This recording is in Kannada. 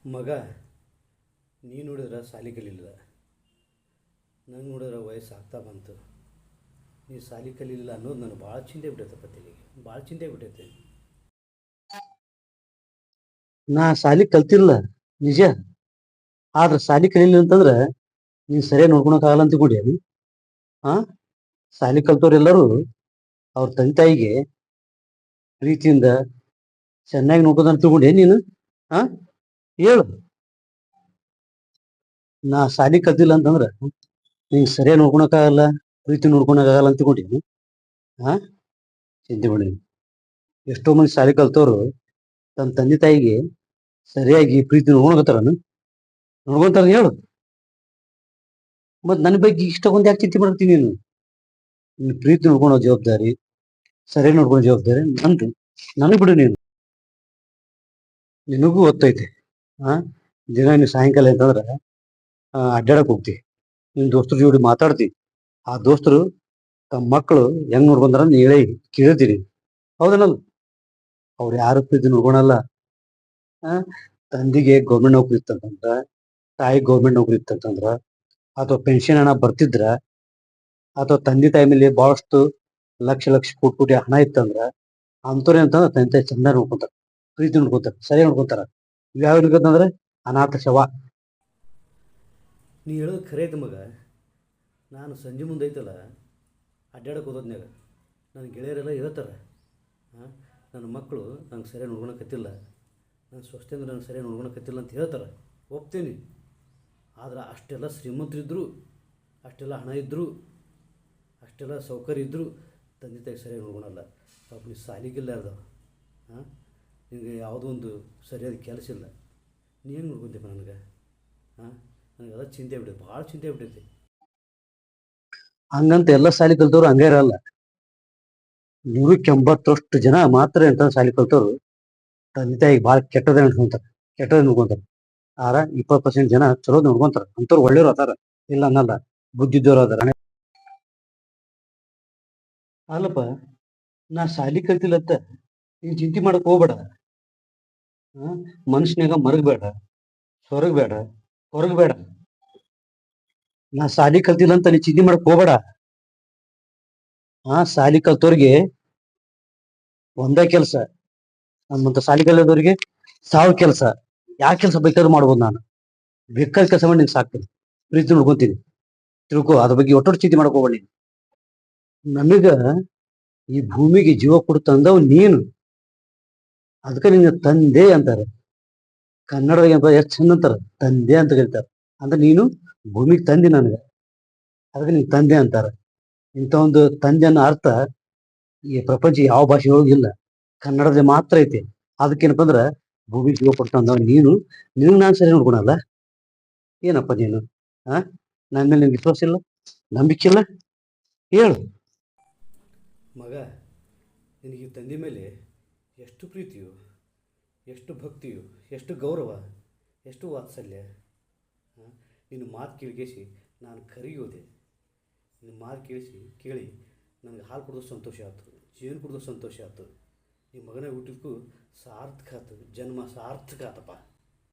ಮಗ, ನೀ ನೋಡಿದ್ರೆ ಸಾಲಿ ಕಲಿಲ್ಲ. ನಂಗೆ ನೋಡಿದ್ರೆ ವಯಸ್ಸು ಆಗ್ತಾ ಬಂತು. ನೀ ಸಾಲಿ ಕಲಿಲ್ಲ ಅನ್ನೋದು ನನಗೆ ಭಾಳ ಚಿಂತೆ ಬಿಟ್ಟೈತಪ್ಪ ತಲೆಗೆ, ಭಾಳ ಚಿಂತೆ ಬಿಟ್ಟೈತೆ. ನಾ ಸಾಲಿ ಕಲ್ತಿಲ್ಲ ನಿಜ. ಆದ್ರೆ ಸಾಲಿ ಕಲಿಲ್ಲ ಅಂತಂದ್ರೆ ನೀನು ಸರಿಯಾಗಿ ನೋಡ್ಕೊಳಕ್ಕಾಗಲ್ಲ ಅಂತ ತಿಳ್ಕೊಂಡಿ. ಹಾ, ಸಾಲಿ ಕಲ್ತವ್ರೆಲ್ಲರೂ ಅವ್ರ ತಂದೆ ತಾಯಿಗೆ ಪ್ರೀತಿಯಿಂದ ಚೆನ್ನಾಗಿ ನೋಡ್ಕೋತ ತಿಳ್ಕೊಂಡೆ ನೀನು. ಹಾ, ಹೇಳು. ನಾ ಸಾಲಿ ಕಲ್ತಿಲ್ಲ ಅಂತಂದ್ರೆ ನೀನು ಸರಿಯಾಗಿ ನೋಡ್ಕೊಳಕ್ಕಾಗಲ್ಲ, ಪ್ರೀತಿ ನೋಡ್ಕೊಳಕ್ಕಾಗಲ್ಲ ಅಂತ ತಿಳ್ಕೊಂಡಿ. ಹಾ, ಚಿಂತೆ ಮಾಡಿ. ಎಷ್ಟೋ ಮಂದಿ ಸಾಲಿ ಕಲ್ತವ್ರು ತಮ್ಮ ತಂದೆ ತಾಯಿಗೆ ಸರಿಯಾಗಿ ಪ್ರೀತಿ ನೋಡ್ಕೊತಾರ, ನೋಡ್ಕೊಂತಾರ. ಹೇಳು. ಮತ್ ನನ್ನ ಬಗ್ಗೆ ಇಷ್ಟೊಂದು ಯಾಕೆ ಚಿಂತೆ ಮಾಡ್ತೀನಿ ನೀನು? ನಿನ್ನ ಪ್ರೀತಿ ನೋಡ್ಕೊಳೋ ಜವಾಬ್ದಾರಿ, ಸರಿಯಾಗಿ ನೋಡ್ಕೊಳೋ ಜವಾಬ್ದಾರಿ ನಂದು. ನನಗ್ ಬಿಡು ನೀನು. ನಿನಗೂ ಗೊತ್ತೈತೆ. ಹಾ, ದಿನ ನೀನು ಸಾಯಂಕಾಲ ಅಂತಂದ್ರೆ ಅಡ್ಡಾಡಕ್ ಹೋಗ್ತಿ, ನಿನ್ನ ದೋಸ್ತರ ಜೋಡಿ ಮಾತಾಡ್ತಿ. ಆ ದೋಸ್ತರು ತಮ್ಮ ಮಕ್ಕಳು ಹೆಂಗ್ ನೋಡ್ಕೊಂತಾರ ನೀ ಹೇಳಿ ಕೇಳ್ತೀನಿ. ಹೌದೇನಲ್ಲ? ಅವ್ರು ಯಾರು ಪ್ರೀತಿ ನೋಡ್ಕೊಳಲ್ಲ. ಆ ತಂದಿಗೆ ಗೌರ್ಮೆಂಟ್ ನೌಕರಿ ಇತ್ತಂತಂದ್ರ, ತಾಯಿ ಗೌರ್ಮೆಂಟ್ ನೌಕರಿ ಇತ್ತಂತಂದ್ರ, ಅಥವಾ ಪೆನ್ಷನ್ ಹಣ ಬರ್ತಿದ್ರ, ಅಥವಾ ತಂದೆ ತಾಯಿ ಮೇಲೆ ಬಹಳಷ್ಟು ಲಕ್ಷ ಲಕ್ಷ ಕೋಟಿ ಕೋಟಿ ಹಣ ಇತ್ತಂದ್ರ ಅಂಥವ್ರು ಏನಂತಂದ್ರೆ ತಂದೆ ತಾಯಿ ಚಂದ ನೋಡ್ಕೊಂತಾರ, ಪ್ರೀತಿ ನೋಡ್ಕೊಂತಾರ, ಸರಿ ನೋಡ್ಕೊಂತಾರ. ಇವ್ಯಾವ ಇರ್ಬೇಕಂದ್ರೆ ಅನಾಥ ಶವ. ನೀ ಹೇಳೋದು ಖರೆ ಐತೆ ಮಗ. ನಾನು ಸಂಜೆ ಮುಂದೆ ಐತಲ್ಲ ಅಡ್ಡಾಡಕ್ಕೆ ಹೋದ್ನ್ಯಾಗ ನನ್ನ ಗೆಳೆಯರೆಲ್ಲ ಹೇಳ್ತಾರೆ, ಹಾಂ, ನನ್ನ ಮಕ್ಕಳು ನಂಗೆ ಸರಿಯಾಗಿ ನೋಡ್ಕೊಳಕತ್ತಿಲ್ಲ, ನನ್ನ ಸ್ವಸ್ಥಂದ್ರೆ ನಂಗೆ ಸರಿಯಾಗಿ ನೋಡ್ಕೊಳಕತ್ತಿಲ್ಲ ಅಂತ ಹೇಳ್ತಾರೆ. ಒಪ್ತೀನಿ. ಆದ್ರೆ ಅಷ್ಟೆಲ್ಲ ಶ್ರೀಮಂತರಿದ್ದರು, ಅಷ್ಟೆಲ್ಲ ಹಣ ಇದ್ದರು, ಅಷ್ಟೆಲ್ಲ ಸೌಕರ್ಯ ಇದ್ದರು ತಂದೆ ತಾಯಿ ಸರಿಯಾಗಿ ನೋಡ್ಕೊಳಲ್ಲ. ಪಾಪ ನೀ ಸಾಲಿಗಿಲ್ಲಾರ್ದ, ಹಾಂ, ನಿನಗೆ ಯಾವುದೋ ಒಂದು ಸರಿಯಾದ ಕೆಲಸ ಇಲ್ಲ, ನೀ ಹೆಂಗೆ ನೋಡ್ಕೊತೀಪ್ಪ ನನಗೆ? ಹಾಂ, ನನಗೆಲ್ಲ ಚಿಂತೆ ಬಿಟ್ಟೈತೆ, ಭಾಳ ಚಿಂತೆ ಬಿಟ್ಟೈತೆ. ಹಂಗಂತ ಎಲ್ಲ ಸಾಲಿ ಕಲ್ತವ್ರು ಹಂಗೆ ಇರಲ್ಲ. 180% ಜನ ಮಾತ್ರ ಎಂತ ಸಾಲಿ ಕಲ್ತವ್ರು ತಂದೆ ತಾಯಿಗೆ ಭಾಳ ಕೆಟ್ಟದ ನೋಡ್ಕೊಂತಾರೆ, ಕೆಟ್ಟದ ನೋಡ್ಕೊಂತಾರೆ. ಆರ 20% ಜನ ಚಲೋ ನೋಡ್ಕೊಂತಾರ. ಅಂತವ್ರು ಒಳ್ಳೆಯವ್ರು ಅದಾರ, ಇಲ್ಲ ಅನ್ನಲ್ಲ, ಬುದ್ಧಿದ್ದವ್ರು ಅದಾರ. ಅಲ್ಲಪ್ಪ, ನಾ ಸಾಲಿ ಕಲ್ತಿಲ್ಲತ್ತ ನೀನ್ ಚಿಂತೆ ಮಾಡಕ್ ಹೋಗ್ಬೇಡ. ಮನುಷ್ಯನಾಗ ಮರಗಬೇಡ, ಸೊರಗಬೇಡ, ಹೊರಗಬೇಡ. ನಾ ಸಾಲಿ ಕಲ್ತಿಲ್ಲ ಅಂತ ನೀ ಚಿಂತೆ ಮಾಡಕ್ ಹೋಗ್ಬೇಡ. ಸಾಲಿ ಕಲ್ತವ್ರಿಗೆ ಒಂದೇ ಕೆಲಸ, ನಮ್ಮಂತ ಸಾಲಿ ಕಲಿಯೋದವ್ರಿಗೆ 1000 ಕೆಲಸ. ಯಾವ ಕೆಲಸ ಬೇಕಾದ್ರೂ ಮಾಡ್ಬೋದು. ನಾನು ಬೇಕಾದ ಕೆಲಸ ಮಾಡಿ ನಿಂಗೆ ಸಾಕ್ತೀನಿ, ಪ್ರೀತಿ ನೋಡ್ಕೊಂತೀನಿ. ತಿಳ್ಕೊ, ಅದ್ರ ಬಗ್ಗೆ ಒಟ್ಟೊಟ್ಟು ಚಿಂತೆ ಮಾಡಕ್ ಹೋಗ್ಬೇಡಿ. ನಮಗ ಈ ಭೂಮಿಗೆ ಜೀವ ಕೊಡ್ತಂದವ್ ನೀನು. ಅದಕ್ಕೆ ನಿನ್ನ ತಂದೆ ಅಂತಾರೆ. ಕನ್ನಡದಾಗ ಎಷ್ಟು ಚಂದ ಅಂತಾರ, ತಂದೆ ಅಂತ ಕರೀತಾರೆ. ಅಂದ್ರೆ ನೀನು ಭೂಮಿಗೆ ತಂದೆ ನನಗೆ, ಅದಕ್ಕೆ ನಿನ್ ತಂದೆ ಅಂತಾರ. ಇಂಥ ಒಂದು ತಂದೆ ಅನ್ನೋ ಅರ್ಥ ಈ ಪ್ರಪಂಚ ಯಾವ ಭಾಷೆಯೊಳಗೂ ಇಲ್ಲ, ಕನ್ನಡದಲ್ಲಿ ಮಾತ್ರ ಐತಿ. ಅದಕ್ಕೇನಪ್ಪ ಅಂದ್ರೆ ಭೂಮಿಗೆ ಜೀವ ಕೊಡ್ತಂದವ್ ನೀನು. ನಿನಗೆ ನಾನು ಸರಿ ನೋಡ್ಕೊಳಲ್ಲ ಏನಪ್ಪ ನೀನು? ನನ್ನ ಮೇಲೆ ನಿನ್ಗೆ ವಿಶ್ವಾಸ ಇಲ್ಲ, ನಂಬಿಕೆ ಇಲ್ಲ? ಹೇಳು. ಮಗ, ನಿನಗೆ ತಂದೆ ಮೇಲೆ ಎಷ್ಟು ಪ್ರೀತಿಯು, ಎಷ್ಟು ಭಕ್ತಿಯು, ಎಷ್ಟು ಗೌರವ, ಎಷ್ಟು ವಾತ್ಸಲ್ಯ. ನಿನ್ನ ಮಾತು ಕೇಳಿಕೇಸಿ ನಾನು ಕರಿಯೋದೆ. ನಿನ್ನ ಮಾತು ಕೇಳಿ ನನಗೆ ಹಾಲು ಕುಡಿದೋ ಸಂತೋಷ ಆಯ್ತು, ಜೇನು ಕುಡಿದೋ ಸಂತೋಷ ಆಯ್ತು. ನಿಮ್ಮ ಮಗನ ಹುಟ್ಟಿದ್ಕೂ ಸಾರ್ಥಕ ಆಯ್ತು, ಜನ್ಮ ಸಾರ್ಥಕ ಆತಪ್ಪ.